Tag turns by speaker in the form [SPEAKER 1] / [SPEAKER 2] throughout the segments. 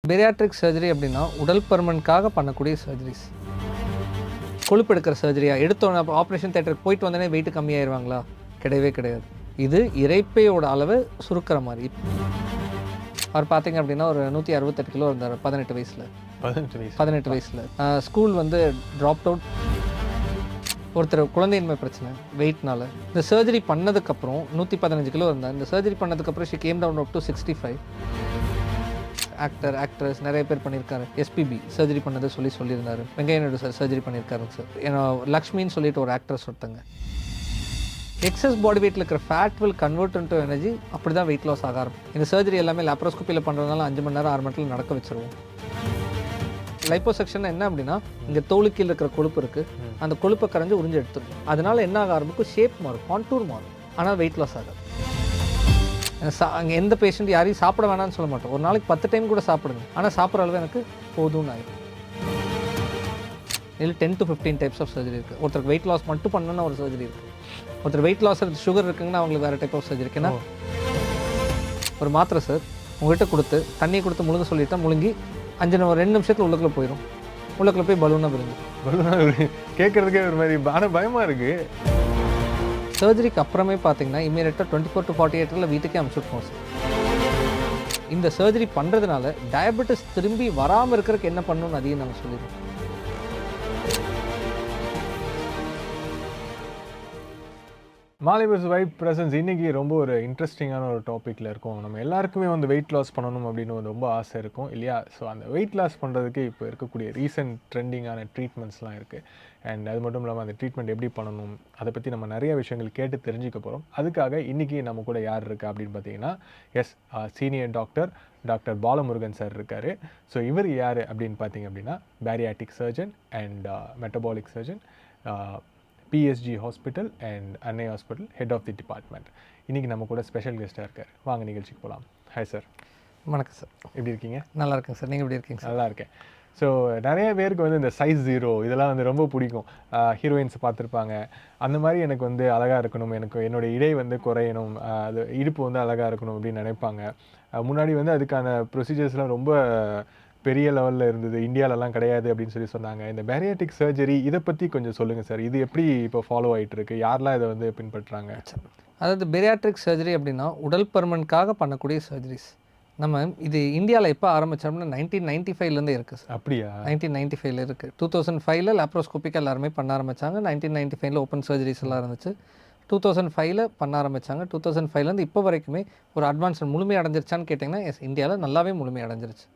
[SPEAKER 1] Bariatric surgery அப்படின்னா உடல் பருமனுக்காக பண்ணக்கூடிய சர்ஜரிஸ். கொழுப்பு எடுக்கிற சர்ஜரியா எடுத்தோன்னே ஆப்ரேஷன் தேட்டருக்கு போயிட்டு வந்தோடனே வெயிட் கம்மியாயிருவாங்களா? கிடையவே கிடையாது. இது இரைப்பையோட அளவை சுருக்கிற மாதிரி. அவர் பார்த்தீங்க அப்படின்னா ஒரு 168 கிலோ இருந்தார் 18 வயசில். 18 வயசில் ஸ்கூல் ட்ராப் அவுட். ஒருத்தர் குழந்தையின்மை பிரச்சனை வெயிட்னால இந்த சர்ஜரி பண்ணதுக்கப்புறம் 115 கிலோ இருந்தார். இந்த சர்ஜரி பண்ணதுக்கப்புறம் she came down up to 65. Actress நிறைய பேர் பண்ணியிருக்காரு. எஸ்பிபி சர்ஜரி பண்ணதை சொல்லியிருந்தாரு. வெங்கையா நாயுடு சார் சர்ஜரி பண்ணியிருக்காருங்க சார். ஏன்னா லக்ஷ்மின்னு சொல்லிட்டு ஒரு ஆக்ட்ரஸ் ஒருத்தங்க. எக்ஸஸ் பாடி வெயிட்டில் இருக்கிற fat will convert into energy. அப்படி தான் வெயிட் லாஸ் ஆக ஆரம்பிக்கும். இந்த சர்ஜரி எல்லாமே லேப்ரோஸ்கோப்பியில் பண்ணுறதுனால 5 மணி நேரம் 6 மணி நேரத்தில் நடக்க வச்சுருவோம். லைப்போசெக்ஷன் என்ன அப்படின்னா இங்கே தோலுக்கீழ் இருக்கிற கொழுப்பு இருக்குது, அந்த கொழுப்பை கரைஞ்சி உறிஞ்சு எடுத்துடும். அதனால என்ன ஆக ஆரம்பிக்கும், ஷேப் மாறும், கான்டூர் மாறும், ஆனால் வெயிட் லாஸ் ஆகாது. அங்கே எந்த பேஷண்ட் யாரையும் சாப்பிட வேணாம்னு சொல்ல மாட்டோம். ஒரு நாளைக்கு 10 டைம் கூட சாப்பிடுங்க, ஆனால் சாப்பிட்ற அளவு எனக்கு போதும்னு ஆகிடும். இதில் 10 to 15 டைப்ஸ் ஆஃப் சர்ஜரி இருக்குது. ஒருத்தருக்கு வெயிட் லாஸ் மட்டும் பண்ணணும்னா ஒரு சர்ஜரி இருக்குது. ஒருத்தர் வெயிட் லாஸ் சுகர் இருக்குங்கன்னா அவங்களுக்கு வேறு டைப் ஆஃப் சர்ஜரி இருக்குன்னா ஒரு மாத்திரை சார் உங்கள்கிட்ட கொடுத்து தண்ணியை கொடுத்து முழுங்க சொல்லிட்டா முழுங்கி 2 நிமிஷத்தில் உள்ளுக்குள்ளே போயிடும். உள்ளுக்குள்ளே போய் பலூனாக விழுந்து
[SPEAKER 2] கேட்குறதுக்கே ஒரு மாதிரி ஆனால் பயமாக இருக்குது.
[SPEAKER 1] சர்ஜரிக்கு அப்புறமே பார்த்தீங்கன்னா இமீடியட்டாக 24 to 48 வீட்டுக்கே அனுப்பிச்சுட்ருவோம் சார். இந்த சர்ஜரி பண்ணுறதுனால டயபெட்டிஸ் திரும்பி வராமல் இருக்கிறதுக்கு என்ன பண்ணணும்னு அதையும் நாங்கள் சொல்லிடுவோம்.
[SPEAKER 2] மாலை வெர்சஸ் வைப் பிரசன்ஸ் இன்றைக்கி ரொம்ப ஒரு இன்ட்ரெஸ்டிங்கான ஒரு டாப்பிக்கில் இருக்கும். நம்ம எல்லாருக்குமே வெயிட் லாஸ் பண்ணணும் அப்படின்னு ரொம்ப ஆசை இருக்கும் இல்லையா? ஸோ அந்த வெயிட் லாஸ் பண்ணுறதுக்கு இப்போ இருக்கக்கூடிய ரீசெண்ட் ட்ரெண்டிங்கான ட்ரீட்மெண்ட்ஸ்லாம் இருக்குது. அண்ட் அது மட்டும் இல்லாமல் அந்த ட்ரீட்மெண்ட் எப்படி பண்ணணும் அதை பற்றி நம்ம நிறைய விஷயங்கள் கேட்டு தெரிஞ்சுக்க போகிறோம். அதுக்காக இன்றைக்கி நம்ம கூட யார் இருக்கா அப்படின்னு பார்த்தீங்கன்னா சீனியர் டாக்டர் பாலமுருகன் சார் இருக்கார். ஸோ இவர் யார் அப்படின்னு பார்த்தீங்க அப்படின்னா bariatric surgeon and metabolic surgeon, PSG hospital and Annai hospital, head of the department. இன்றைக்கி நம்ம கூட ஸ்பெஷல் கெஸ்ட்டாக இருக்கார். வாங்க நிகழ்ச்சிக்கு போகலாம். Hi sir.
[SPEAKER 1] வணக்கம் சார்.
[SPEAKER 2] எப்படி இருக்கீங்க?
[SPEAKER 1] நல்லா இருக்கேன் சார். நீங்கள் எப்படி இருக்கீங்க?
[SPEAKER 2] நல்லா இருக்கேன். ஸோ நிறைய பேருக்கு இந்த சைஸ் 0 இதெல்லாம் ரொம்ப பிடிக்கும். ஹீரோயின்ஸ் பார்த்துருப்பாங்க. அந்த மாதிரி எனக்கு அழகாக இருக்கணும், எனக்கு என்னோடய இடை குறையணும், அது இடுப்பு அழகாக இருக்கணும் அப்படின்னு நினைப்பாங்க. முன்னாடி அதுக்கான ப்ரொசீஜர்ஸ்லாம் ரொம்ப பெரிய லெவலில் இருந்தது, இந்தியாவிலலாம் கிடையாது அப்படின்னு சொன்னாங்க. இந்த பேரியாட்ரிக் சர்ஜரி இதை பற்றி கொஞ்சம் சொல்லுங்கள் சார். இது எப்படி இப்போ ஃபாலோ ஆகிட்டு இருக்கு, யாரெல்லாம் இதை பின்பற்றுறாங்க?
[SPEAKER 1] அதாவது பேரியாட்ரிக் சர்ஜரி அப்படின்னா உடல் பருமனுக்காக பண்ணக்கூடிய சர்ஜரிஸ். நம்ம இது இந்தியாவில் எப்போ ஆரம்பித்தோம்னா 1995 இருக்குது சார்.
[SPEAKER 2] அப்படியா?
[SPEAKER 1] 1995 இருக்குது. 2005 லேப்ரோஸ்கோப்பிக்காக எல்லாருமே பண்ண ஆரம்பித்தாங்க. 1995 ஓப்பன் சர்ஜரிஸ் எல்லாம் இருந்துச்சு. 2005 பண்ண ஆரம்பித்தாங்க. 2005 இப்போ வரைக்குமே ஒரு அட்வான்ஸ் முழுமை அடைஞ்சிருச்சான்னு கேட்டிங்கன்னா எஸ், இந்தியாவில் நல்லாவே முழுமை அடைஞ்சிருச்சு.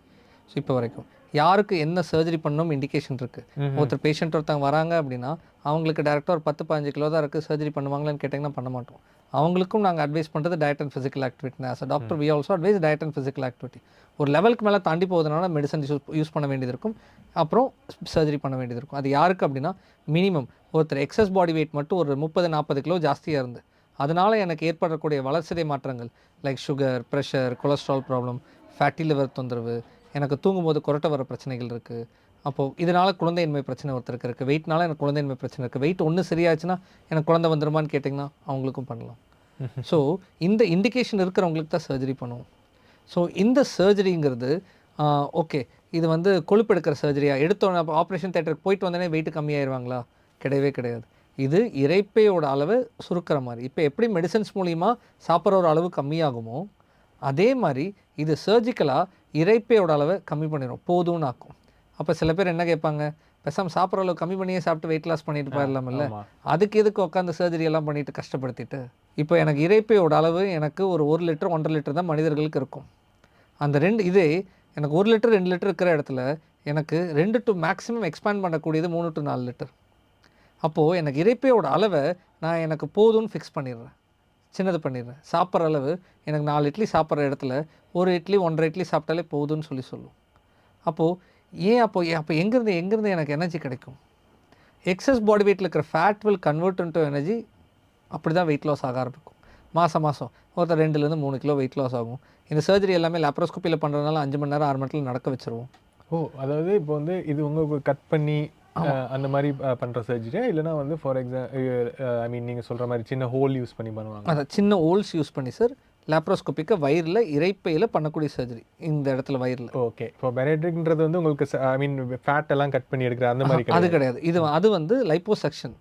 [SPEAKER 1] ஸோ இப்போ வரைக்கும் யாருக்கு என்ன சர்ஜரி பண்ணணும் இண்டிகேஷன் இருக்குது. ஒருத்தர் பேஷண்ட் ஒருத்தவங்க வராங்க அப்படின்னா அவங்களுக்கு டேரெக்டாக ஒரு 10-15 கிலோ தான் இருக்குது, சர்ஜரி பண்ணுவாங்களான்னு கேட்டிங்கன்னா பண்ண மாட்டோம். அவங்களுக்கும் நாங்கள் அட்வைஸ் பண்ணுறது diet and physical activity. As a doctor V also advice diet and physical activity. ஒரு லெவலுக்கு மேலே தாண்டி போகுதுனால மெடிசன் யூஸ் பண்ண வேண்டியது இருக்கும், அப்புறம் சர்ஜரி பண்ண வேண்டியது இருக்கும். அது யாருக்கு அப்படின்னா மினிமம் ஒருத்தர் எக்ஸஸ் பாடி வெயிட் மட்டும் ஒரு 30-40 கிலோ ஜாஸ்தியாக இருந்து அதனால் எனக்கு ஏற்படக்கூடிய வளர்சிதை மாற்றங்கள் like sugar, pressure, cholesterol problem, fatty liver தொந்தரவு, எனக்கு தூங்கும்போது கொரட்டை வர பிரச்சனைகள் இருக்குது, அப்போது இதனால் குழந்தையின்மை பிரச்சனை ஒருத்தருக்கு இருக்குது, வெயிட்னால எனக்கு குழந்தையின்மை பிரச்சனை இருக்குது, வெயிட் ஒன்று சரியாச்சுன்னா எனக்கு குழந்தை வந்துருமான்னு கேட்டிங்கன்னா அவங்களுக்கும் பண்ணலாம். ஸோ இந்த இண்டிகேஷன் இருக்கிறவங்களுக்கு தான் சர்ஜரி பண்ணுவோம். ஸோ இந்த சர்ஜரிங்கிறது ஓகே இது கொழுப்பு எடுக்கிற சர்ஜரியா எடுத்தோன்னே ஆப்ரேஷன் தேட்டருக்கு போயிட்டு வந்தோடனே வெயிட் கம்மியாயிருவாங்களா? கிடையவே கிடையாது. இது இரைப்பையோட அளவை சுருக்கிற மாதிரி. இப்போ எப்படி மெடிசன்ஸ் மூலிமா சாப்பிட்ற ஒரு அளவு கம்மியாகுமோ அதே மாதிரி இது சர்ஜிக்கலாக இரைப்பையோட அளவை கம்மி பண்ணிடும், போதும்னு ஆக்கும். அப்போ சில பேர் என்ன கேட்பாங்க, பேசாமல் சாப்பிட்ற அளவு கம்மி பண்ணியே சாப்பிட்டு வெயிட் லாஸ் பண்ணிட்டு போயிடலாமில்ல, அதுக்கு எதுக்கு உட்காந்து சர்ஜரி எல்லாம் பண்ணிட்டு கஷ்டப்படுத்திட்டு. இப்போ எனக்கு இரைப்பையோட அளவு எனக்கு ஒரு 1 லிட்டர் 1.5 லிட்டர் தான் மனிதர்களுக்கு இருக்கும். அந்த இதே எனக்கு 1 லிட்டர் 2 லிட்டர் இருக்கிற இடத்துல எனக்கு 2 to மேக்ஸிமம் எக்ஸ்பேண்ட் பண்ணக்கூடியது 3 to 4 லிட்டர். அப்போது எனக்கு இரைப்பையோட அளவை நான் எனக்கு போதும்னு ஃபிக்ஸ் பண்ணிடுறேன், சின்னது பண்ணிடுறேன். சாப்பிட்ற அளவு எனக்கு 4 இட்லி சாப்பிட்ற இடத்துல 1 இட்லி 1.5 இட்லி சாப்பிட்டாலே போதும்னு சொல்லுவோம். அப்போது அப்போ எங்கேருந்து எனக்கு எனர்ஜி கிடைக்கும்? எக்ஸஸ் பாடி வெயிட்டில் இருக்கிற fat will convert into energy. அப்படி தான் வெயிட் லாஸ் ஆக ஆரம்பிக்கும். மாதம் ஒருத்தர் 2-3 கிலோ வெயிட் லாஸ் ஆகும். இந்த சர்ஜரி எல்லாமே லேப்ரோஸ்கோப்பியில் பண்ணுறதுனால 5 மணி நேரம் 6 மணி நேரத்தில் நடக்க வச்சுருவோம்.
[SPEAKER 2] அதாவது இப்போ இது உங்களுக்கு கட் பண்ணி அந்த மாதிரி பண்ணுற சர்ஜரியா இல்லைனா ஃபார் எக்ஸாம்பிள் ஐ மீன் நீங்கள் சொல்கிற மாதிரி சின்ன ஹோல் யூஸ் பண்ணி பண்ணுவாங்க?
[SPEAKER 1] அதை சின்ன ஹோல்ஸ் யூஸ் பண்ணி சார் லேப்ரோஸ்கோப்பிக்கு வயிறில் இரைப்பையில் பண்ணக்கூடிய சர்ஜரி இந்த இடத்துல வயிறில்.
[SPEAKER 2] ஓகே. இப்போ பெரியாட்ரிக்ன்றது வந்து உங்களுக்கு ஐ மீன் ஃபேட் எல்லாம் கட் பண்ணி எடுக்கிற அந்த மாதிரி
[SPEAKER 1] அது கிடையாது. அது வந்து லைப்போசெக்ஷன்.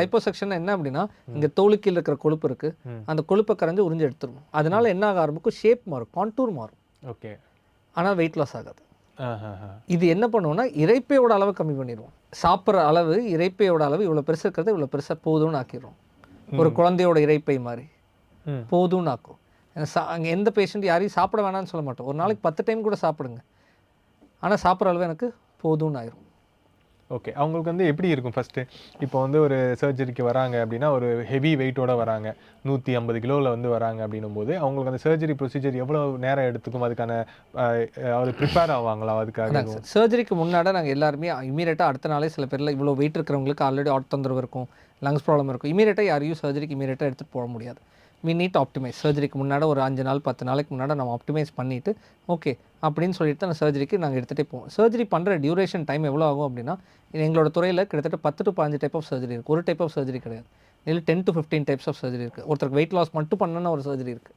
[SPEAKER 1] லைப்போசெக்ஷன் என்ன அப்படின்னா, இங்கே தோலுக்கீழ இருக்கிற கொழுப்பு இருக்கு, அந்த கொழுப்பை கரைஞ்சி உறிஞ்சு எடுத்துரும். அதனால என்ன ஆக ஆரம்பிக்கும், ஷேப் மாறும், கான்டூர் மாறும். ஓகே. ஆனால் வெயிட் லாஸ் ஆகாது. இது என்ன பண்ணுவோம்னா இரைப்பையோட அளவு கம்மி பண்ணிடுவோம். சாப்பிட்ற அளவு இரைப்பையோட அளவு இவ்வளோ பெருசு இருக்கிறது இவ்வளோ பெருசாக போதும்னு ஆக்கிடுவோம். ஒரு குழந்தையோட இரைப்பை மாதிரி போதும்னு ஆக்கும். அங்கே எந்த பேஷண்ட் யாரையும் சாப்பிட வேணாம்னு சொல்ல மாட்டோம். ஒரு நாளைக்கு 10 டைம் கூட சாப்பிடுங்க, ஆனால் சாப்பிட்ற அளவு எனக்கு போதும்னு ஆயிரும்.
[SPEAKER 2] ஓகே. அவங்களுக்கு வந்து எப்படி இருக்கும் ஃபஸ்ட்டு, இப்போ வந்து ஒரு சர்ஜரிக்கு வராங்க அப்படின்னா ஒரு ஹெவி வெயிட்டோட வராங்க, 150 கிலோவில் வந்து வராங்க அப்படின்னும் போது அவங்களுக்கு அந்த சர்ஜரி ப்ரொசீஜர் எவ்வளோ நேரம் எடுத்துக்கும், அதுக்கான அவர் ப்ரிப்பேர் ஆவாங்களா அதுக்காக?
[SPEAKER 1] சர்ஜரிக்கு முன்னாடி நாங்கள் எல்லாருமே இமீடியட்டாக அடுத்த நாளே சில பேரில் இவ்வளோ வெயிட் இருக்கிறவங்களுக்கு ஆல்ரெடி ஹார்ட் தொந்தரவு இருக்கும், லங்ஸ் ப்ராப்ளம் இருக்கும், இமீடியட்டாக யாரையும் சர்ஜரிக்கு இமீடியட்டாக எடுத்துகிட்டு போக முடியாது. we need to optimize. சர்ஜரிக்கு முன்னாடி ஒரு 5 நாள் 10 நாளைக்கு முன்னாடி நம்ம ஆப்டிமைஸ் பண்ணிவிட்டு ஓகே அப்படின்னு சொல்லிட்டு அந்த சர்ஜரிக்கு நாங்கள் எடுத்துகிட்டே போவோம். சர்ஜரி பண்ணுற டியூரேஷன் டைம் எவ்வளோ ஆகும் அப்படின்னா, எங்களோட துறையில் கிட்டத்தட்ட 10 to 15 டைப் ஆஃப் சர்ஜரி இருக்குது. ஒரு டைப் ஆஃப் சர்ஜரி கிடையாது, இதில் 10 to 15 டைப்ஸ் ஆஃப் சர்ஜரி இருக்குது. ஒருத்தருக்கு வெயிட் லாஸ் மட்டும் பண்ணணும்னா ஒரு சர்ஜரி இருக்குது.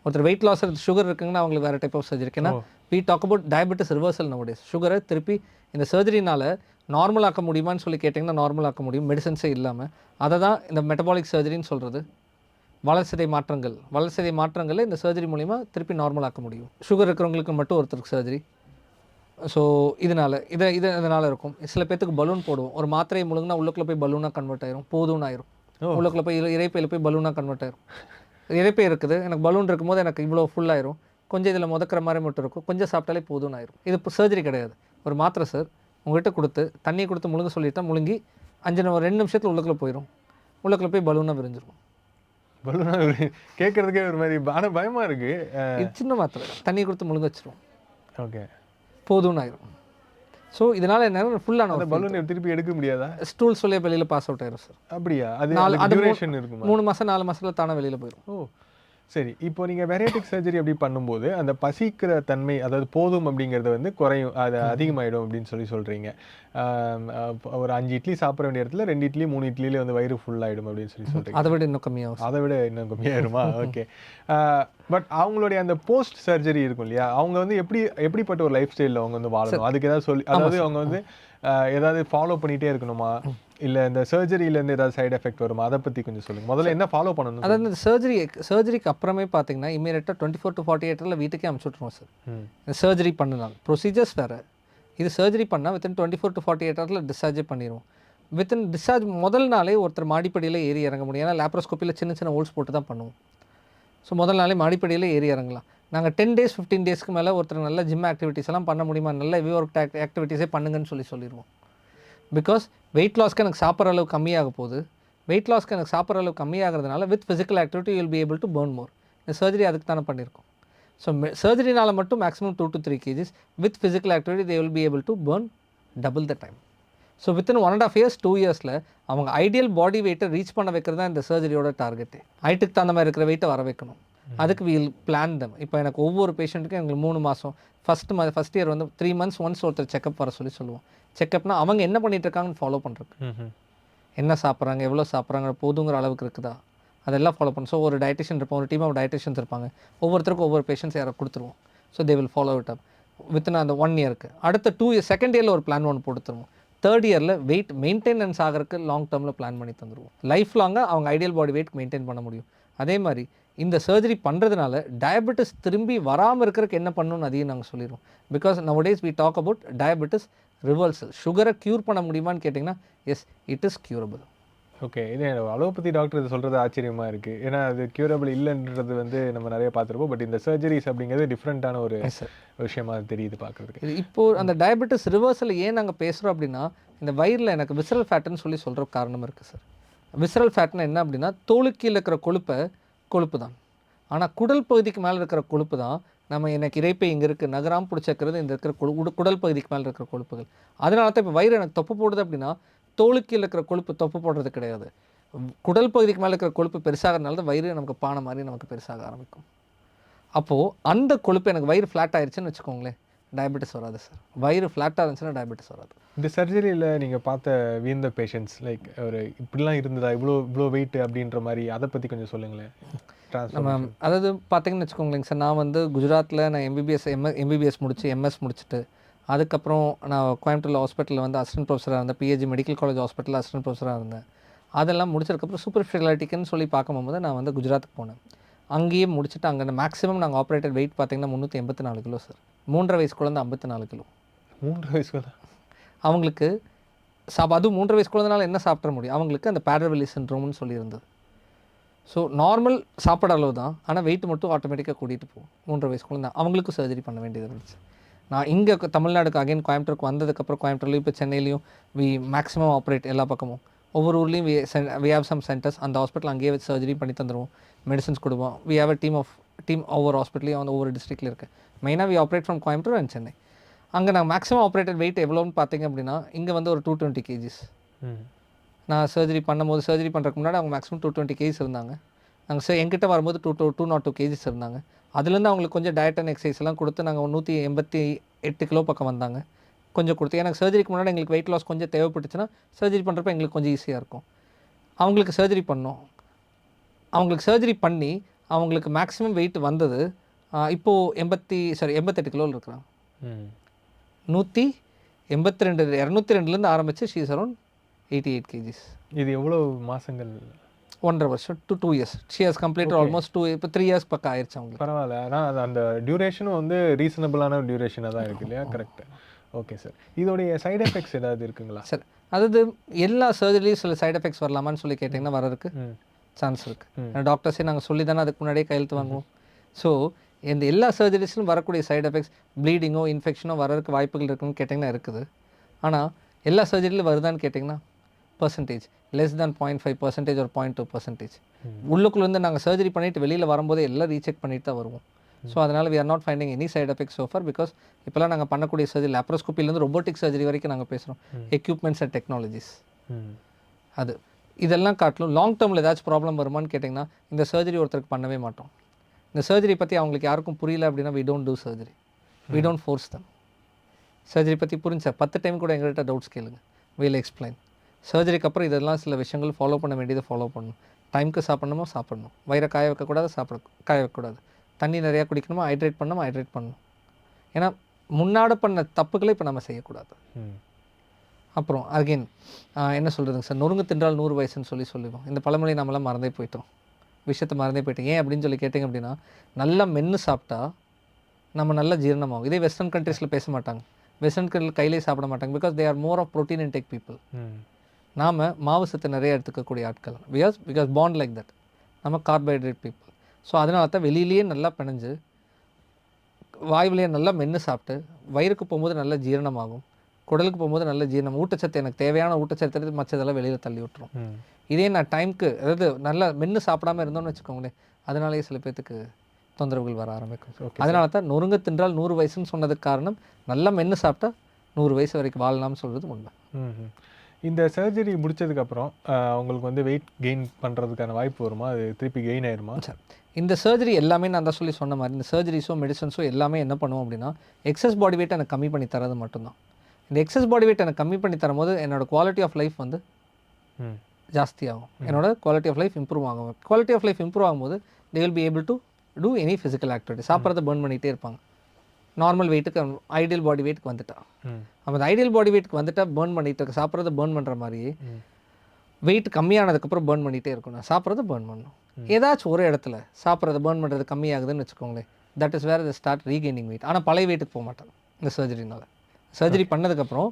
[SPEAKER 1] ஒருத்தர் வெயிட் லாஸ் சுகர் இருக்குங்கன்னா அவங்களுக்கு வேறு டைப் ஆஃப் சர்ஜரி இருக்குது. ஏன்னா we talk about diabetes reversal nowadays. சுகரை திருப்பி இந்த சர்ஜரினால் நார்மல் ஆக்க முடியுமான்னு சொல்லி கேட்டிங்கன்னா நார்மல் ஆக்க முடியும், மெடிசன்ஸே இல்லாமல். அதை தான் இந்த மெட்டபாலிக் சர்ஜரின்னு சொல்கிறது. வளர்சிதை மாற்றங்களில் இந்த சர்ஜரி மூலிமா திருப்பி நார்மல் ஆக்க முடியும். சுகர் இருக்கிறவங்களுக்கு மட்டும் ஒருத்தருக்கு சர்ஜரி. ஸோ இதனால் இருக்கும். சில பேர்த்துக்கு பலூன் போடுவோம், ஒரு மாத்திரையை முழுங்கினா உள்ளுக்குள்ளே போய் பலூனாக கன்வெர்ட் ஆயிரும், போதும்னு ஆயிரும். உள்ளுக்குள்ளே போய் இறைப்பையில் போய் பலூனாக கன்வெர்ட் ஆயிரும். இறைப்பை இருக்குது, எனக்கு பலூன் இருக்கும்போது எனக்கு இவ்வளோ ஃபுல்லாயிரும், கொஞ்சம் இதில் முதக்கிற மாதிரி மட்டும் இருக்கும், கொஞ்சம் சாப்பிட்டாலே போதும்னு ஆயிரும். இது இப்போ சர்ஜரி கிடையாது, ஒரு மாத்திரை சார் உங்கள்கிட்ட கொடுத்து தண்ணியை கொடுத்து முழுங்க சொல்லிட்டா முழுங்கி 2 நிமிஷத்தில் உள்ளுக்குள்ளே போயிடும், உள்ளுக்குள்ளே போய் பலூனாக விரிஞ்சிரும்.
[SPEAKER 2] கேட்கறதுக்கே ஒரு மாதிரி பயமாக இருக்குது.
[SPEAKER 1] இது சின்ன மாத்திரை, தண்ணி கொடுத்து முழுங்க வச்சிரும்,
[SPEAKER 2] ஓகே
[SPEAKER 1] போதும்னு ஆயிரும். ஸோ இதனால் என்ன ஃபுல்லான
[SPEAKER 2] அந்த பலூன் திருப்பி எடுக்க முடியாதா?
[SPEAKER 1] ஸ்டூல்ஸ் வெளியே வெளியில் பாஸ் அவுட் ஆயிரும் சார்.
[SPEAKER 2] அப்படியா? அது
[SPEAKER 1] 3 மாதம் 4 மாதத்தில் தானே வெளியில் போயிடும்.
[SPEAKER 2] ஓ சரி. இப்போ நீங்கள் பேரியாட்ரிக் சர்ஜரி அப்படி பண்ணும்போது அந்த பசிக்கிற தன்மை, அதாவது போதும் அப்படிங்கிறது வந்து குறையும், அது அதிகமாகிடும் அப்படின்னு சொல்கிறீங்க. ஒரு 5 இட்லி சாப்பிட வேண்டிய இடத்துல 2 இட்லி 3 இட்லியிலே வந்து வயிறு ஃபுல்லாகிடும் அப்படின்னு சொல்கிறீங்க.
[SPEAKER 1] அதை விட இன்னும் கம்மியாயிருமா?
[SPEAKER 2] ஓகே. பட் அவங்களுடைய அந்த போஸ்ட் சர்ஜரி இருக்கும் இல்லையா, அவங்க வந்து எப்படிப்பட்ட ஒரு லைஃப் ஸ்டைலில் அவங்க வந்து வாழணும், அதுக்கு ஏதாவது அதாவது அவங்க வந்து ஏதாவது ஃபாலோ பண்ணிகிட்டே இருக்கணுமா, இல்லை இந்த சர்ஜரியிலேருந்து ஏதாவது சைடு எஃபெக்ட் வருமா, அதை பற்றி கொஞ்சம் சொல்லுங்கள். முதல்ல என்ன ஃபாலோ பண்ணணும்?
[SPEAKER 1] அதாவது இந்த சர்ஜரிக்கு அப்புறமே பார்த்தீங்கன்னா இமீடியட்டாக 24 to 48 வீட்டுக்கே அனுப்பிச்சுட்ருவோம் சார். சர்ஜரி பண்ணலாம், ப்ரொசீஜர்ஸ் வேறு. இது சர்ஜரி பண்ணால் வித்தின் 24 to 48 டிஸ்சார்ஜே பண்ணிடுவோம். வித்தின் டிஸ்சார்ஜ் முதல் நாளே ஒருத்தர் மாடிப்படியில் ஏறி இறங்க முடியும். ஏன்னா லேப்ரோஸ்கோப்பியில் சின்ன ஹோல்ஸ் போட்டு தான் பண்ணுவோம். ஸோ முதல் நாளே மாடிப்படியில் ஏறி இறங்கலாம். நாங்கள் 10 days 15 daysக்கு மேலே ஒருத்தர் நல்ல ஜிம் ஆக்டிவிட்டீஸ் எல்லாம் பண்ண முடியுமா, நல்ல ஹெவி ஒர்க் ஆக்டிவிட்டீஸே பண்ணுங்கன்னு சொல்லிடுவோம். பிகாஸ் வெயிட் லாஸ்க்கு எனக்கு சாப்பிட்ற அளவு கம்மியாக போகுது. வெயிட் லாஸ்க்கு எனக்கு சாப்பிட்ற அளவு கம்மியாகிறதுனால with physical activity will be able to burn more. இந்த சர்ஜரி அதுக்கு தானே பண்ணியிருக்கோம். ஸோ சர்ஜரினால் மட்டும் maximum 2 to 3 kgs, with physical activity they will be able to burn double the time. So within 1.5 years 2 yearsல அவங்க ஐடியல் பாடி வெயிட்டை ரீச் பண்ண வைக்கிறது தான் இந்த சர்ஜரியோட டார்கெட்டு. ஹைட்டுக்கு தகுந்த மாதிரி இருக்கிற வெயிட்டை வர வைக்கணும். அதுக்கு வீல் பிளான் தம். இப்போ எனக்கு ஒவ்வொரு பேஷண்ட்டுக்கும் எங்களுக்கு 3 மாதம் ஃபஸ்ட் இயர் வந்து 3 months ஒன்ஸ் ஒருத்தர் செக்அப் வர சொல்லுவோம். செக்அப்னா அவங்க என்ன பண்ணிட்டு இருக்காங்கன்னு ஃபாலோ பண்ணுறதுக்கு, என்ன சாப்பிட்றாங்க, எவ்வளோ சாப்பிட்றாங்க, போதுங்கிற அளவுக்கு இருக்குதா, அதெல்லாம் ஃபாலோ பண்ண. ஸோ ஒரு டயட்டிஷியன் இருப்போம், ஒரு டீம் ஆஃப் டயட்டிஷியன்ஸ் இருப்பாங்க, ஒவ்வொருத்தருக்கும் ஒவ்வொரு பேஷண்ட்ஸ் யாரை கொடுத்துருவோம். So they will follow it up within அந்த 1 yearக்கு. அடுத்த 2 years செகண்ட் இயரில் ஒரு பிளான் ஒன்று போட்டுருவோம். தேர்ட் இயரில் வெயிட் மெயின்டெனன்ஸ் ஆகிறதுக்கு லாங் டேர்மில் பிளான் பண்ணி தந்துடுவோம். லைஃப் லாங்காக அவங்க ஐடியல் பாடி வெயிட் மெயின்டைன் பண்ண முடியும். அதே மாதிரி இந்த சர்ஜரி பண்ணுறதுனால டயபெட்டிஸ் திரும்பி வராமல் இருக்கிறதுக்கு என்ன பண்ணணும்னு அதையும் நாங்கள் சொல்லிடுவோம். Because nowadays we talk about diabetes reversal. சுகரை க்யூர் பண்ண முடியுமான்னு கேட்டிங்கன்னா yes, it is curable.
[SPEAKER 2] Okay. இது அலோபதி டாக்டர் இது சொல்கிறது ஆச்சரியமாக இருக்குது. ஏன்னா அது க்யூரபிள் இல்லைன்றது வந்து நம்ம நிறைய பார்த்துருப்போம். பட் இந்த சர்ஜரிஸ் அப்படிங்கிறது டிஃப்ரெண்ட்டான ஒரு விஷயமாக தெரியுது பார்க்குறதுக்கு.
[SPEAKER 1] இப்போது அந்த டயபெட்டிஸ் ரிவர்சல் ஏன் நாங்கள் பேசுகிறோம் அப்படின்னா, இந்த வயிறில் எனக்கு விசரல் ஃபேட்டுன்னு சொல்கிற காரணம் இருக்குது சார். விசரல் ஃபேட்னா என்ன அப்படின்னா, தோலுக்கீழ இருக்கிற கொழுப்பு தான். ஆனால் குடல் பகுதிக்கு மேலே இருக்கிற கொழுப்பு தான் நம்ம எனக்கு இறைப்பை இங்கே இருக்குது நகராமல் பிடிச்சிக்கிறது இந்த இருக்கிற குடல் பகுதிக்கு மேலே இருக்கிற கொழுப்புகள். அதனால தான் இப்போ வயிறு எனக்கு தொப்பு போடுது அப்படின்னா தோலுக்கீழ இருக்கிற கொழுப்பு தொப்பு போடுறது கிடையாது. குடல் பகுதிக்கு மேலே இருக்கிற கொழுப்பு பெருசாகிறதுனால தான் வயிறு நமக்கு பானை மாதிரி நமக்கு பெருசாக ஆரம்பிக்கும். அப்போது அந்த கொழுப்பு எனக்கு வயிறு ஃப்ளாட் ஆயிடுச்சுன்னு வச்சுக்கோங்களேன், டயபெட்டிஸ் வராது சார். வயிறு ஃப்ளாட்டாக இருந்துச்சுன்னா டயபெட்டிஸ் வராது.
[SPEAKER 2] இந்த சர்ஜரியில் நீங்கள் பார்த்த வியந்த பேஷண்ட்ஸ் லைக் ஒரு இப்படிலாம் இருந்ததா, இவ்வளோ இவ்வளோ வெயிட் அப்படின்ற மாதிரி, அதை பற்றி கொஞ்சம் சொல்லுங்களேன்.
[SPEAKER 1] நம்ம அதாவது பார்த்தீங்கன்னு வச்சுக்கோங்களேங்க சார், நான் வந்து குஜராத்தில் நான் எம்பிபிஎஸ் முடிச்சு எம்எஸ் முடிச்சுட்டு அதுக்கப்புறம் நான் கோயம்புத்தூர் ஹாஸ்பிட்டலில் வந்து அசிஸ்டன்ட் ப்ரொஃபஸராக இருந்தேன். பிஹெச்டி மெடிக்கல் காலேஜ் ஹாஸ்பிட்டலில் அசிஸ்டன்ட் ப்ரொஃபஸராக இருந்தேன். அதெல்லாம் முடிச்சதுக்கப்புறம் சூப்பர் ஸ்பெஷாலிட்டிக்குன்னு சொல்லி பார்க்கும்போது நான் வந்து குஜராத்துக்கு போனேன். அங்கேயே முடிச்சுட்டு அங்கே மேக்ஸிமம் நாங்கள் ஆப்ரேட்டட் வெயிட் பார்த்தீங்கன்னா 384 கிலோ சார். 3.5 வயசு குழந்தை 54 கிலோ.
[SPEAKER 2] 3 வயசுல
[SPEAKER 1] அவங்களுக்கு அதுவும் 3.5 வயசு குழந்தைனால என்ன சாப்பிட முடியும், அவங்களுக்கு அந்த பேடர்வெல்லி சிண்ட்ரோம்னு சொல்லியிருந்தது. ஸோ நார்மல் சாப்பாடு அளவு தான், ஆனால் வெயிட் மட்டும் ஆட்டோமேட்டிக்காக கூட்டிகிட்டு போகும். 3.5 வயசு குழந்தை அவங்களுக்கும் சர்ஜரி பண்ண வேண்டியது இருந்துச்சு. நான் இங்கே தமிழ்நாடுக்கு அகைன் கோயம்புத்தூருக்கு வந்ததுக்கப்புறம் கோயம்புத்தூர்லேயும் இப்போ சென்னையிலையும் மேக்ஸிமம் ஆப்ரேட் எல்லா பக்கமும் ஒவ்வொரு ஊர்லேயும் வி ஹேவ் சம் சென்டர்ஸ். அந்த ஹாஸ்பிட்டல் அங்கேயே வச்சு சர்ஜரி பண்ணி தந்துடுவோம், மெடிசன்ஸ் கொடுப்போம். வி ஹேவ் அ டீம் ஒவ்வொரு ஹாஸ்பிட்டலையும் வந்து ஒவ்வொரு டிஸ்ட்ரிக்டில் இருக்குது. மெயினாக we operate from Coimbatore and Chennai. அங்கே நான் மேக்ஸிமம் ஆப்ரேட்டட் வெயிட் எவ்வளோன்னு பார்த்தீங்க அப்படின்னா இங்கே வந்து ஒரு 220 kgs. நான் சர்ஜரி சர்ஜரி பண்ணுறதுக்கு முன்னாடி அவங்க மேக்ஸிமம் 220 kgs இருந்தாங்க. நாங்கள் எங்கிட்ட வரும்போது 202 kgs இருந்தாங்க. அதுலேருந்து அவங்களுக்கு கொஞ்சம் டயட் அண்ட் எக்ஸசைஸ் எல்லாம் கொடுத்து நாங்கள் 188 கிலோ பக்கம் வந்தாங்க. கொஞ்சம் கொடுத்து எனக்கு சர்ஜரிக்கு முன்னாடி எங்களுக்கு வெயிட் லாஸ் கொஞ்சம் தேவைப்பட்டுச்சுன்னா சர்ஜரி பண்ணுறப்ப எங்களுக்கு கொஞ்சம் ஈஸியாக இருக்கும். அவங்களுக்கு சர்ஜரி பண்ணோம். அவங்களுக்கு சர்ஜரி பண்ணி அவங்களுக்கு மேக்ஸிமம் வெயிட் வந்தது இப்போது 88 கிலோவில் இருக்கிறாங்க. 182 202லேருந்து ஆரம்பித்து ஷீ இஸ் அரௌண்ட் 88 kgs.
[SPEAKER 2] இது எவ்வளோ மாதங்கள்?
[SPEAKER 1] 1.5 வருஷம் to 2 years. She has completed almost 2 இப்போ 3 years பக்கம் ஆயிடுச்சு அவங்களுக்கு.
[SPEAKER 2] பரவாயில்ல. ஆனால் அந்த டியூரேஷனும் வந்து ரீசனபிளான டியூரேஷனாக தான் இருக்குது இல்லையா? கரெக்டு. Okay sir. இதோடைய சைடு எஃபெக்ட்ஸ் ஏதாவது இருக்குங்களா
[SPEAKER 1] சார்? அதாவது எல்லா சர்ஜரிலையும் சில சைடு எஃபெக்ட்ஸ் வரலாமான்னு சொல்லி கேட்டிங்கன்னா வரதுக்கு சான்ஸ் இருக்குது. டாக்டர்ஸே நாங்கள் சொல்லி தானே அதுக்கு முன்னாடியே கையெழுத்து வாங்குவோம். ஸோ இந்த எல்லா சர்ஜரிஸ்லும் வரக்கூடிய சைடு எஃபெக்ட்ஸ் ப்ளீடிங்கோ இன்ஃபெக்ஷனோ வரதுக்கு வாய்ப்புகள் இருக்குன்னு கேட்டிங்கன்னா இருக்குது. ஆனால் எல்லா சர்ஜரியிலும் வருதான்னு கேட்டிங்கன்னா பர்சன்டேஜ் லெஸ் தேன் 0.5% ஒரு 0.2%. உள்ளுக்குள்ளேருந்து நாங்கள் சர்ஜரி பண்ணிவிட்டு வெளியில் வரும்போதே எல்லாம் ரீசெக் பண்ணிட்டு தான் வருவோம். ஸோ அதனால் we are not finding any side effects so far. Because இப்போலாம் நாங்கள் பண்ணக்கூடிய சர்ஜரி லேப்ரோஸ்கோப்பிலேருந்து ரொபோட்டிக் சர்ஜரி வரைக்கும் நாங்கள் பேசுகிறோம். எக்யூப்மெண்ட்ஸ் அண்ட் டெக்னாலஜிஸ் அது இதெல்லாம் காட்டிலும் லாங் டேர்மில் ஏதாச்சும் ப்ராப்ளம் வருமானு கேட்டிங்கன்னா இந்த சர்ஜரி ஒருத்தருக்கு பண்ணவே மாட்டோம். இந்த சர்ஜரி பற்றி அவங்களுக்கு யாருக்கும் புரியல அப்படின்னா we don't do surgery, we don't force them. Surgery பற்றி புரிஞ்சா 10 டைம் கூட எங்கள்கிட்ட டவுட்ஸ் கேளுங்க, வீல் எக்ஸ்பிளைன். சர்ஜரிக்கு அப்புறம் இதெல்லாம் சில விஷயங்கள் ஃபாலோ பண்ண வேண்டியதை ஃபாலோ பண்ணணும். டைமுக்கு சாப்பிடணும், வயிறை காய வைக்கக்கூடாது, காய வைக்கக்கூடாது. தண்ணி நிறையா குடிக்கணுமா, ஹைட்ரேட் பண்ணணும். ஏன்னா முன்னாடி பண்ண தப்புகளை இப்போ நம்ம செய்யக்கூடாது. அப்புறம் அகெயின் என்ன சொல்கிறதுங்க சார், நொறுங்கு தின்றால் 100 வயசுன்னு சொல்லுவோம். இந்த பழமொழி நம்மளாம் மறந்தே போயிட்டோம், விஷயத்தை மறந்தே போயிட்டோம். ஏன் அப்படின்னு சொல்லி கேட்டிங்க அப்படின்னா நல்லா மென்று சாப்பிட்டா நம்ம நல்லா ஜீரணமாகும். இதே வெஸ்டர்ன் கண்ட்ரீஸில் பேச மாட்டாங்க, வெஸ்டர்ன் கண்ட்ரியில் கையிலே சாப்பிட மாட்டாங்க. Because they are more of protein intake people. நாம் மாவு சத்து நிறைய எடுத்துக்கக்கூடிய ஆட்கள். பிகாஸ் பாண்ட் லைக் தட். நம்ம கார்போஹைட்ரேட் பீப்புள். ஸோ அதனால தான் வெளியிலேயே நல்லா பிணைஞ்சு வாயுவிலேயே நல்லா மென்று சாப்பிட்டு வயிறுக்கு போகும்போது நல்லா ஜீரணமாகும், குடலுக்கு போகும்போது நல்ல ஜீரணம், ஊட்டச்சத்து எனக்கு தேவையான ஊட்டச்சத்து மற்றதெல்லாம் வெளியில் தள்ளி விட்டுரும். இதே நான் டைமுக்கு அதாவது நல்லா மென்று சாப்பிடாமல் இருந்தோம்னு வச்சுக்கோங்களேன், அதனாலேயே சில பேர்த்துக்கு தொந்தரவுகள் வர ஆரம்பிக்கும். அதனால தான் நொறுங்க தின்றால் 100 வயசுன்னு சொன்னதுக்கு காரணம் நல்லா மென்று சாப்பிட்டா 100 வயசு வரைக்கும் வாழலாம்னு சொல்கிறது உண்மை.
[SPEAKER 2] இந்த சர்ஜரி முடிச்சதுக்கப்புறம் உங்களுக்கு வந்து வெயிட் கெயின் பண்ணுறதுக்கான வாய்ப்பு வருமா, அது திருப்பி கெயின் ஆயிருமா?
[SPEAKER 1] சார் இந்த சர்ஜரி எல்லாமே நான் தான் சொன்ன மாதிரி இந்த சர்ஜரிஸோ மெடிசன்ஸோ எல்லாமே என்ன பண்ணுவோம் அப்படின்னா எக்ஸஸ் பாடி வெயிட் எனக்கு கம்மி பண்ணி தரது மட்டும்தான். இந்த எக்ஸஸ் பாடி வெயிட் எனக்கு கம்மி பண்ணி தரும்போது என்னோடய குவாலிட்டி ஆஃப் லைஃப் வந்து ஜாஸ்தியாகும், என்னோட குவாலிட்டி ஆஃப் லைஃப் இம்ப்ரூவ் ஆகும். குவாலிட்டி ஆஃப் லைஃப் இம்ப்ரூவ் ஆகும்போது they will be able to do any physical activity. சாப்பிட்றத பர்ன் பண்ணிகிட்டே இருப்பாங்க. நார்மல் வெயிட்டுக்கு ஐடியல் பாடி வெயிட்டுக்கு வந்துட்டா, அப்போ அந்த ஐடியல் பாடி வெயிட்டுக்கு வந்துட்டா பர்ன் பண்ணிட்டு சாப்பிட்றத பர்ன் பண்ணுற மாதிரி வெயிட் கம்மியானதுக்கப்புறம் பர்ன் பண்ணிகிட்டே இருக்கணும். சாப்பிட்றத பர்ன் பண்ணணும். ஏதாச்சும் ஒரு இடத்துல சாப்பிட்றத பர்ன் பண்ணுறது கம்மியாகுதுன்னு வச்சுக்கோங்களேன், that is where the start regaining weight. ஆனால் பழைய வெயிட்டுக்கு போக மாட்டாங்க இந்த சர்ஜரினால். சர்ஜரி பண்ணதுக்கப்புறம்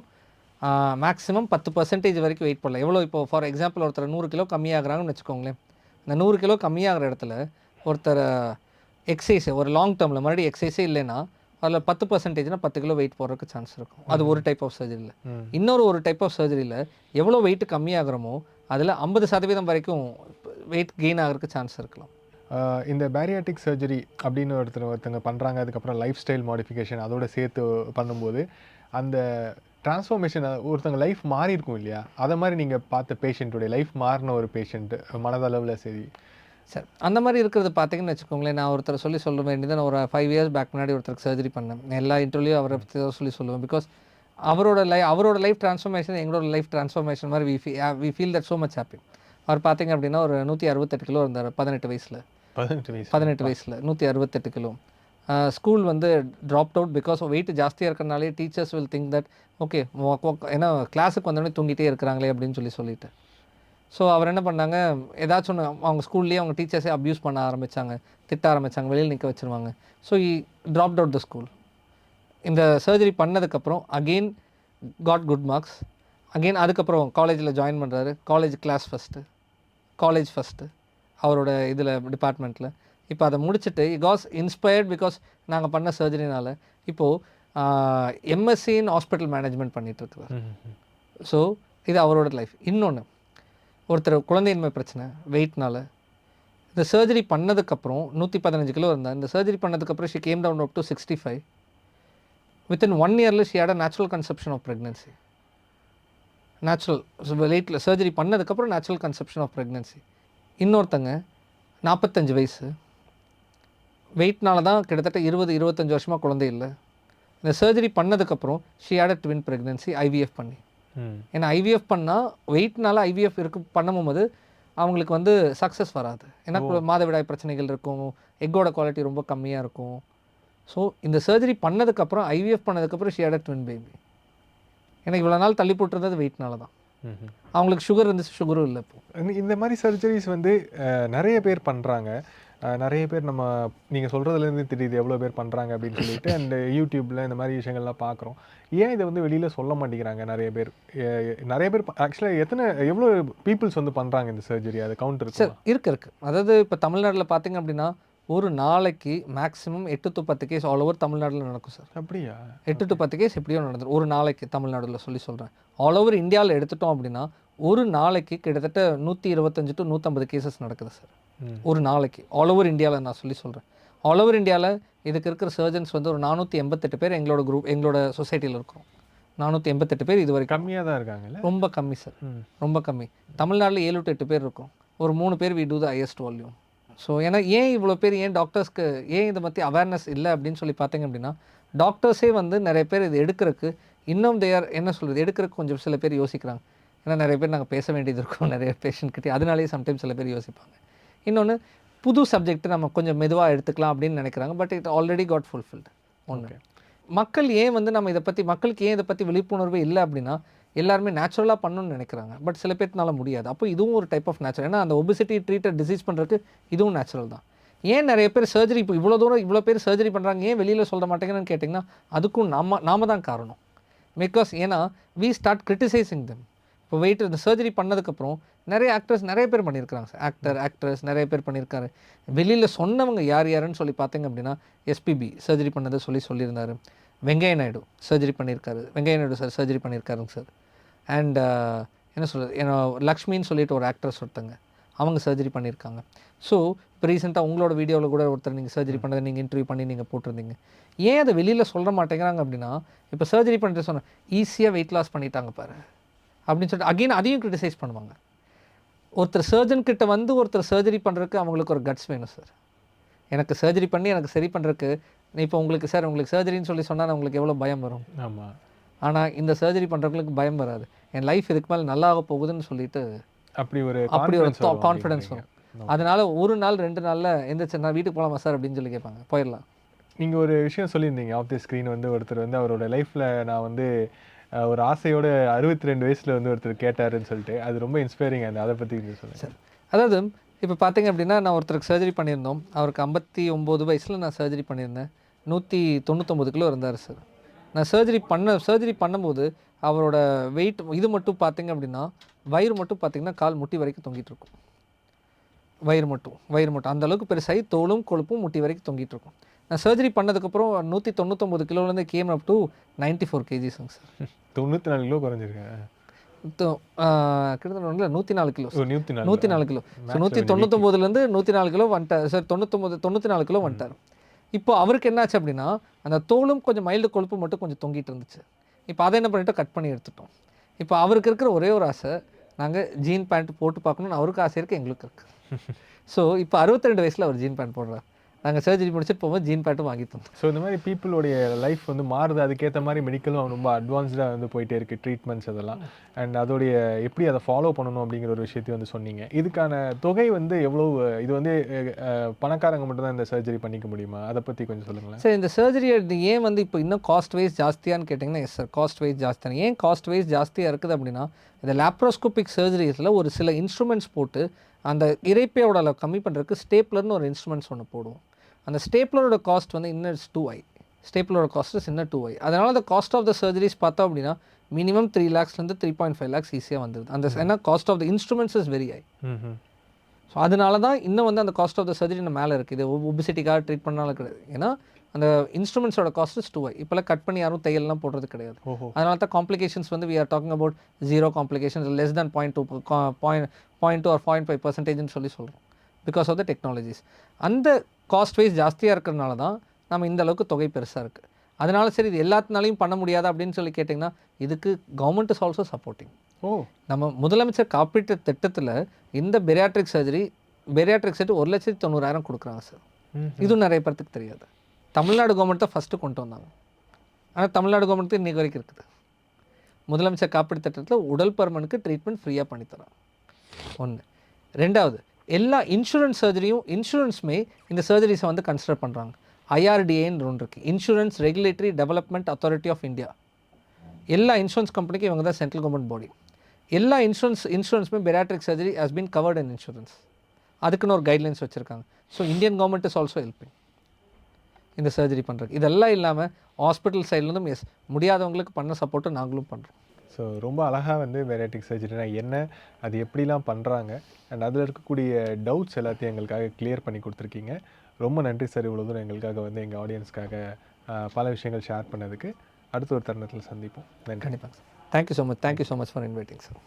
[SPEAKER 1] மேக்ஸிமம் 10% வரைக்கும் வெயிட் பண்ணலாம். எவ்வளோ இப்போ ஃபார் எக்ஸாம்பிள் ஒருத்தர் 100 கிலோ கம்மியாகிறாங்கன்னு வச்சுக்கோங்களேன், இந்த 100 கிலோ கம்மியாகிற இடத்துல ஒருத்தர் எக்ஸசைஸ் ஒரு லாங் டேர்மில் மறுபடியும் எக்ஸசைஸே இல்லைன்னா அதில் 10%னா 10 கிலோ வெயிட் போடுறதுக்கு சான்ஸ் இருக்கும். அது ஒரு டைப் ஆஃப் சர்ஜரியில். இன்னொரு டைப் ஆஃப் சர்ஜரியில் எவ்வளோ வெயிட் கம்மியாகிறோமோ அதில் 50% வரைக்கும் வெயிட் கெயின் ஆகிறதுக்கு சான்ஸ் இருக்கலாம்.
[SPEAKER 2] இந்த பேரியாட்டிக் சர்ஜரி அப்படின்னு ஒருத்தங்க பண்ணுறாங்க, அதுக்கப்புறம் லைஃப் ஸ்டைல் மாடிஃபிகேஷன் அதோட சேர்த்து பண்ணும்போது அந்த டிரான்ஸ்ஃபார்மேஷன் ஒருத்தங்க லைஃப் மாறி இருக்கும் இல்லையா, அதை மாதிரி நீங்கள் பார்த்த பேஷண்ட்டுடைய லைஃப் மாறின ஒரு பேஷண்ட்டு மனதளவில் சரி
[SPEAKER 1] சார் அந்த மாதிரி இருக்கிறது பார்த்தீங்கன்னு வச்சுக்கோங்களேன், நான் ஒருத்தர் சொல்ல வேண்டியது நான் ஒரு 5 years பேக் முன்னாடி ஒருத்தருக்கு சர்ஜரி பண்ணேன். எல்லா இன்டர்வியூ அவரை பற்றி தான் சொல்லுவேன். பிகாஸ் அவரோட லைஃப் ட்ரான்ஸ்ஃபர்மேஷன் எங்களோட லைஃப் ட்ரான்ஸ்ஃபர்மேஷன் மாதிரி we feel that so much happy. அவர் பார்த்தீங்க அப்படின்னா ஒரு 168 கிலோ இருந்தார் 18 வயசில். 18 வயசில் 168 கிலோ. ஸ்கூல் வந்து ட்ராப்ட் அவுட் பிகாஸ் வெயிட் ஜாஸ்தியாக இருக்கிறனாலே teachers will think that okay ஏன்னா கிளாஸுக்கு வந்தோடனே தூங்கிட்டே இருக்கிறாங்களே அப்படின்னு சொல்லிட்டு. ஸோ அவர் என்ன பண்ணாங்க, ஏதாச்சும் ஒன்று அவங்க ஸ்கூல்லேயே அவங்க டீச்சர்ஸே அப்யூஸ் பண்ண ஆரம்பித்தாங்க, திட்ட ஆரம்பித்தாங்க, வெளியில் நிற்க வச்சுருவாங்க. So dropped out the school. இந்த சர்ஜரி பண்ணதுக்கப்புறம் again got good marks. Again அதுக்கப்புறம் காலேஜில் ஜாயின் பண்ணுறாரு. காலேஜ் கிளாஸ் ஃபஸ்ட்டு அவரோட இதில் டிபார்ட்மெண்ட்டில். இப்போ அதை முடிச்சுட்டு காஸ் இன்ஸ்பயர்ட் பிகாஸ் நாங்கள் பண்ண சர்ஜரினால் இப்போது எம்எஸ்சி இன் ஹாஸ்பிட்டல் மேனேஜ்மெண்ட் பண்ணிகிட்ருக்குறாரு. ஸோ இது அவரோட லைஃப். இன்னொன்று, ஒருத்தர் குழந்தையின்மை பிரச்சனை வெயிட்னால் இந்த சர்ஜரி பண்ணதுக்கப்புறம் 115 கிலோ இருந்தால். இந்த சர்ஜரி பண்ணதுக்கப்புறம் she came down up to 65. Within 1 இயரில் she had a natural conception of pregnancy. வெயிட்டில் சர்ஜரி பண்ணதுக்கப்புறம் நேச்சுரல் கன்செப்ஷன் ஆஃப் ப்ரெக்னென்சி. இன்னொருத்தங்க 45 வயசு, வெயிட்னால தான் கிட்டத்தட்ட 20-25 வருஷமாக குழந்தை இல்லை. இந்த சர்ஜரி பண்ணதுக்கப்புறம் she had a twin pregnancy IVF பண்ணி. ஏன்னா ஐவிஎஃப் பண்ணால் வெயிட்னால ஐவிஎஃப் பண்ணும்போது அவங்களுக்கு வந்து சக்ஸஸ் வராது. ஏன்னா மாதவிடாய் பிரச்சனைகள் இருக்கும், எக்கோட குவாலிட்டி ரொம்ப கம்மியாக இருக்கும். ஸோ இந்த சர்ஜரி பண்ணதுக்கப்புறம் ஐவிஎஃப் பண்ணதுக்கப்புறம் she had a twin baby. எனக்கு இவ்வளோ நாள் தள்ளி போட்டுருந்தது வெயிட்னால தான். அவங்களுக்கு சுகர் இருந்துச்சு, சுகரும் இல்லை. இப்போ
[SPEAKER 2] இந்த மாதிரி சர்ஜரிஸ் வந்து நிறைய பேர் பண்ணுறாங்க. நிறைய பேர் நீங்கள் சொல்கிறதுலேருந்து தெரியுது எவ்வளோ பேர் பண்ணுறாங்க அப்படின்னு சொல்லிட்டு அண்ட் யூடியூப்பில் இந்த மாதிரி விஷயங்கள்லாம் பார்க்குறோம். ஏன் இதை வந்து வெளியில் சொல்ல மாட்டேங்கிறாங்க நிறைய பேர்? ஆக்சுவலாக எவ்வளோ பீப்புள்ஸ் வந்து பண்ணுறாங்க இந்த சர்ஜரி? அது கவுண்ட் இருக்கு சார்? இருக்குது. அதாவது இப்போ தமிழ்நாட்டில் பார்த்தீங்க அப்படின்னா ஒரு நாளைக்கு maximum 8 to 10 case all over தமிழ்நாட்டில் நடக்கும் சார். அப்படியா? 8 to 10 கேஸ் எப்படியோ நடந்துடும் ஒரு நாளைக்கு தமிழ்நாட்டில் சொல்கிறேன். ஆல் ஓவர் இந்தியாவில் எடுத்துட்டோம் அப்படின்னா ஒரு நாளைக்கு கிட்டத்தட்ட 125 to 150 கேசஸ் நடக்குது சார் ஒரு நாளைக்கு. ஆல் ஓவர் இந்தியாவில் நான் சொல்கிறேன். ஆல் ஓவர் இந்தியாவில் இதுக்கு இருக்கிற சர்ஜன்ஸ் வந்து ஒரு 488 பேர் எங்களோட சொசைட்டியில் இருக்கிறோம். 488 பேர் இது வரைக்கும். கம்மியாக தான் இருக்காங்கல்ல? ரொம்ப கம்மி சார், ரொம்ப கம்மி. தமிழ்நாட்டில் 7 to 8 பேர் இருக்கும். ஒரு 3 பேர் we do the highest volume. So ஏன்னா ஏன் இவ்வளோ பேர், ஏன் டாக்டர்ஸ்க்கு ஏன் இதை பற்றி அவேர்னஸ் இல்லை அப்படின்னு சொல்லி பார்த்தீங்க அப்படின்னா டாக்டர்ஸே வந்து நிறைய பேர் இது எடுக்கிறதுக்கு இன்னும் எடுக்கிறதுக்கு கொஞ்சம் சில பேர் யோசிக்கிறாங்க. ஏன்னா நிறைய பேர் நாங்கள் பேச வேண்டியது இருக்கும் நிறைய பேஷண்ட்கிட்டே, அதனாலேயே சம்டைம்ஸ் சில பேர் யோசிப்பாங்க. இன்னொன்று, புது சப்ஜெக்ட் நம்ம கொஞ்சம் மெதுவாக எடுத்துக்கலாம் அப்படின்னு நினைக்கிறாங்க. But it already got fulfilled. ஒன்று, மக்கள் ஏன் வந்து மக்களுக்கு ஏன் இதை பற்றி விழிப்புணர்வு இல்லை அப்படின்னா எல்லாருமே நேச்சுரலாக பண்ணணும்னு நினைக்கிறாங்க. பட் சில பேர்னால முடியாது. அப்போ இதுவும் ஒரு டைப் ஆஃப் நேச்சுரல். ஏன்னா அந்த ஒபிசிட்டி ட்ரீட்டட் டிசீஸ் பண்ணுறதுக்கு இதுவும் நேச்சுரல் தான். ஏன் நிறைய பேர் சர்ஜரி இப்போ இவ்வளோ பேர் சர்ஜரி பண்ணுறாங்க, ஏன் வெளியில் சொல்ல மாட்டேங்கன்னு கேட்டிங்கன்னா அதுக்கும் நாம தான் காரணம். பிகாஸ் ஏன்னா வி ஸ்டார்ட் கிரிட்டிசைசிங் தெம். இப்போ வெயிட் இந்த சர்ஜரி பண்ணதுக்கப்புறம் நிறைய பேர் பண்ணியிருக்காங்க சார். ஆக்ட்ரஸ் நிறைய பேர் பண்ணியிருக்காரு. வெளியில் சொன்னவங்க யாருன்னு சொல்லி பார்த்தீங்க அப்படின்னா எஸ்பிபி சர்ஜரி பண்ணதை சொல்லியிருந்தார். வெங்கையா நாயுடு சர்ஜரி பண்ணியிருக்காரு. வெங்கையா நாயுடு சார் சர்ஜரி பண்ணியிருக்காருங்க சார். அண்ட் என்ன சொல்கிறது, லக்ஷ்மின்னு சொல்லிட்டு ஒரு ஆக்ட்ரஸ் ஒருத்தங்க, அவங்க சர்ஜரி பண்ணியிருக்காங்க. ஸோ இப்போ ரீசெண்டாக உங்களோட வீடியோவில் கூட ஒருத்தர் நீங்கள் சர்ஜரி பண்ணதை நீங்கள் இன்டர்வியூ பண்ணி நீங்கள் போட்டிருந்தீங்க. ஏன் அதை வெளியில் சொல்ல மாட்டேங்கிறாங்க அப்படின்னா இப்போ சர்ஜரி பண்ணிட்டு சொன்ன ஈஸியாக வெயிட் லாஸ் பண்ணிட்டாங்க பாரு அப்படின்னு சொல்லிட்டு அகெயின் அதையும் கிரிட்டிசைஸ் பண்ணுவாங்க. ஒருத்தர் சர்ஜன்கிட்ட வந்து ஒருத்தர் சர்ஜரி பண்ணுறதுக்கு அவங்களுக்கு ஒரு கட்ஸ் வேணும் சார். எனக்கு சர்ஜரி பண்ணி எனக்கு சரி பண்ணுறதுக்கு இப்போ உங்களுக்கு சர்ஜரின்னு சொல்லி சொன்னால் உங்களுக்கு எவ்வளோ பயம் வரும். ஆமாம். ஆனால் இந்த சர்ஜரி பண்ணுறவங்களுக்கு பயம் வராது. என் லைஃப் இதுக்கு மேலே நல்லாக போகுதுன்னு சொல்லிட்டு அப்படி ஒரு கான்ஃபிடன்ஸ் வரும். அதனால் ஒரு நாள் 2 நாளில் எந்திரிச்சு நான் வீட்டுக்கு போகலாமா சார் அப்படின்னு சொல்லி கேட்பாங்க. போயிடலாம். நீங்கள் ஒரு விஷயம் சொல்லியிருந்தீங்க ஆஃப் தி ஸ்க்ரீன் வந்து ஒருத்தர் வந்து அவரோட லைஃப்பில் நான் வந்து ஒரு ஆசையோட 62 வயசில் வந்து ஒருத்தர் கேட்டாருன்னு சொல்லிட்டு அது ரொம்ப இன்ஸ்பைரிங். அதை பற்றி சொல்லுங்கள் சார். அதாவது இப்போ பார்த்தீங்க அப்படின்னா நான் ஒருத்தருக்கு சர்ஜரி பண்ணியிருந்தோம். அவருக்கு 59 வயசில் நான் சர்ஜரி பண்ணியிருந்தேன். 199 கிலோ இருந்தார் சார். நான் சர்ஜரி பண்ணும்போது அவரோட வெயிட் இது மட்டும் பார்த்தீங்க அப்படின்னா வயிறு மட்டும் பார்த்தீங்கன்னா கால் முட்டி வரைக்கும் தொங்கிட்டு இருக்கும். வயிறு மட்டும் அந்தளவுக்கு பெருசாகி தோலும் கொழுப்பும் முட்டி வரைக்கும் தொங்கிட்டு இருக்கும். நான் சர்ஜரி பண்ணதுக்கப்புறம் 199 கிலோலேருந்து கேம் அப் டு 94 கேஜிஸுங்க சார். 94 கிலோ குறைஞ்சிருக்கேன். கிட்டத்தட்ட 104 கிலோ. 104 கிலோ. ஸோ 199லேருந்து 104 கிலோ வந்துட்டார் சார். 94 கிலோ வந்துட்டார். இப்போ அவருக்கு என்னாச்சு அப்படின்னா அந்த தோலும் கொஞ்சம் மைல்டு கொழுப்பு மட்டும் கொஞ்சம் தொங்கிட்டு இருந்துச்சு. இப்போ அதை என்ன பண்ணிட்டோம், கட் பண்ணி எடுத்துட்டோம். இப்போ அவருக்கு இருக்கிற ஒரே ஒரு ஆசை, நாங்கள் ஜீன் பேண்ட் போட்டு பார்க்கணுன்னு அவருக்கு ஆசை இருக்குது, எங்களுக்கு இருக்குது. ஸோ இப்போ 62 வயசில் அவர் ஜீன் பேண்ட் போடுறார்.
[SPEAKER 1] நாங்கள் சர்ஜரி முடிச்சுட்டு போகும்போது ஜீன் பேட்டும் வாங்கி தந்தோம்.
[SPEAKER 2] ஸோ இந்த மாதிரி பீப்புளுடைய லைஃப் வந்து மாறுது, அதுக்கேற்ற மாதிரி மெடிக்கலும் ரொம்ப அட்வான்ஸ்டாக வந்து போயிட்டே இருக்குது, ட்ரீட்மெண்ட்ஸ் அதெல்லாம். அண்ட் அதோடைய எப்படி அதை ஃபாலோ பண்ணணும் அப்படிங்கிற ஒரு விஷயத்தையும் வந்து சொன்னீங்க. இதுக்கான தொகை வந்து எவ்வளோ? இது வந்து பணக்காரங்க மட்டும் தான் இந்த சர்ஜரி பண்ணிக்க முடியுமா? அதை பற்றி கொஞ்சம் சொல்லுங்களேன்.
[SPEAKER 1] சரி, இந்த சர்ஜரி ஏன் வந்து இப்போ இன்னும் காஸ்ட் வைஸ் ஜாஸ்தியான்னு கேட்டிங்கன்னா, எஸ் சார், காஸ்ட் வைஸ் ஜாஸ்தியான. ஏன் காஸ்ட் வைஸ் ஜாஸ்தியாக இருக்குது அப்படின்னா, இந்த லேப்ரோஸ்கோபிக் சர்ஜரிஸில் ஒரு சில இன்ஸ்ட்ருமெண்ட்ஸ் போட்டு அந்த இரைப்பையோட அளவு கம்மி பண்ணுறதுக்கு ஸ்டேப்லர்னு ஒரு இன்ஸ்ட்ருமெண்ட்ஸ் ஒன்று போடுவோம். அந்த ஸ்டேப்லரோட காஸ்ட் வந்து இன்னும் இட்ஸ் 2i. ஸ்டேப்லரோட காஸ்ட் இஸ் இன்னும் 2i. அதனால் அந்த காஸ்ட் ஆஃப் த சர்ஜரிஸ் பார்த்தோம் அப்படின்னா மினிமம் 3 lakhsலேருந்து 3.5 lakhs ஈஸியாக வந்துடுது. அந்த ஏன்னா cost of the instruments is very high. So அதனால தான் இன்னும் வந்து அந்த காஸ்ட் ஆஃப் த சர்ஜரி மேலே இருக்குது. இது ஒபிசிட்டிக்காக ட்ரீட் பண்ணாலும் கிடையாது. ஏன்னா அந்த இன்ஸ்ட்ருமெண்ட்ஸோட காஸ்ட் இஸ் 2i. இப்போலாம் கட் பண்ணி யாரும் தையல்லாம் போடுறது கிடையாது. அதனால தான் காம்ப்ளிகேஷன்ஸ் வந்து we are talking about 0 complications, less than 0.2 or 0.5% சொல்லி சொல்கிறோம். Because of the technologies. அந்த காஸ்ட் வைஸ் ஜாஸ்தியாக இருக்கிறதுனால தான் நம்ம இந்த அளவுக்கு தொகை பெருசாக இருக்குது. அதனால சரி இது எல்லாத்தினாலையும் பண்ண முடியாது அப்படின்னு சொல்லி கேட்டிங்கன்னா, இதுக்கு கவர்மெண்ட் இஸ் ஆல்சோ சப்போர்ட்டிங். நம்ம முதலமைச்சர் காப்பீட்டு திட்டத்தில் இந்த பெரியாட்ரிக் சர்ஜரி செட்டு 1,90,000 கொடுக்குறாங்க சார். இதுவும் நிறைய பேர்த்துக்கு தெரியாது. தமிழ்நாடு கவர்மெண்ட் தான் ஃபஸ்ட்டு கொண்டு வந்தாங்க. ஆனால் தமிழ்நாடு கவர்மெண்ட் இன்றைக்கி வரைக்கும் இருக்குது. முதலமைச்சர் காப்பீட்டு திட்டத்தில் உடல் பருமனுக்கு ட்ரீட்மெண்ட் ஃப்ரீயாக பண்ணித்தராங்க. ஒன்று. ரெண்டாவது, எல்லா இன்சூரன்ஸுமே இந்த சர்ஜரிஸை வந்து கன்சிடர் பண்ணுறாங்க. IRDAன்னு ஒன்று இருக்குது, insurance regulatory development authority of India. எல்லா இன்சூரன்ஸ் கம்பெனிக்கும் இவங்க தான் சென்ட்ரல் கவர்மெண்ட் பாடி. எல்லா இன்சூரன்ஸுமே bariatric surgery has been covered in insurance. அதுக்குன்னு ஒரு கைட்லைன்ஸ் வச்சுருக்காங்க. So Indian government is also helping இந்த சர்ஜரி பண்ணுறதுக்கு. இதெல்லாம் இல்லாமல் ஹாஸ்பிட்டல் சைட்லேருந்தும் எஸ் முடியாதவங்களுக்கு பண்ண சப்போர்ட்டு நாங்களும் பண்ணுறோம்.
[SPEAKER 2] ஸோ ரொம்ப அழகாக வந்து பெரியாட்ரிக் சர்ஜரினா என்ன, அது எப்படிலாம் பண்ணுறாங்க, அண்ட் அதில் இருக்கக்கூடிய டவுட்ஸ் எல்லாத்தையும் எங்களுக்காக கிளியர் பண்ணி கொடுத்துருக்கீங்க. ரொம்ப நன்றி சார், இவ்வளோ தூரம் எங்களுக்காக வந்து எங்கள் ஆடியன்ஸ்க்காக பல விஷயங்கள் ஷேர் பண்ணதுக்கு. அடுத்த ஒரு தருணத்தில் சந்திப்போம். நன்றி.
[SPEAKER 1] கண்டிப்பாக sir. Thank you so much for inviting sir.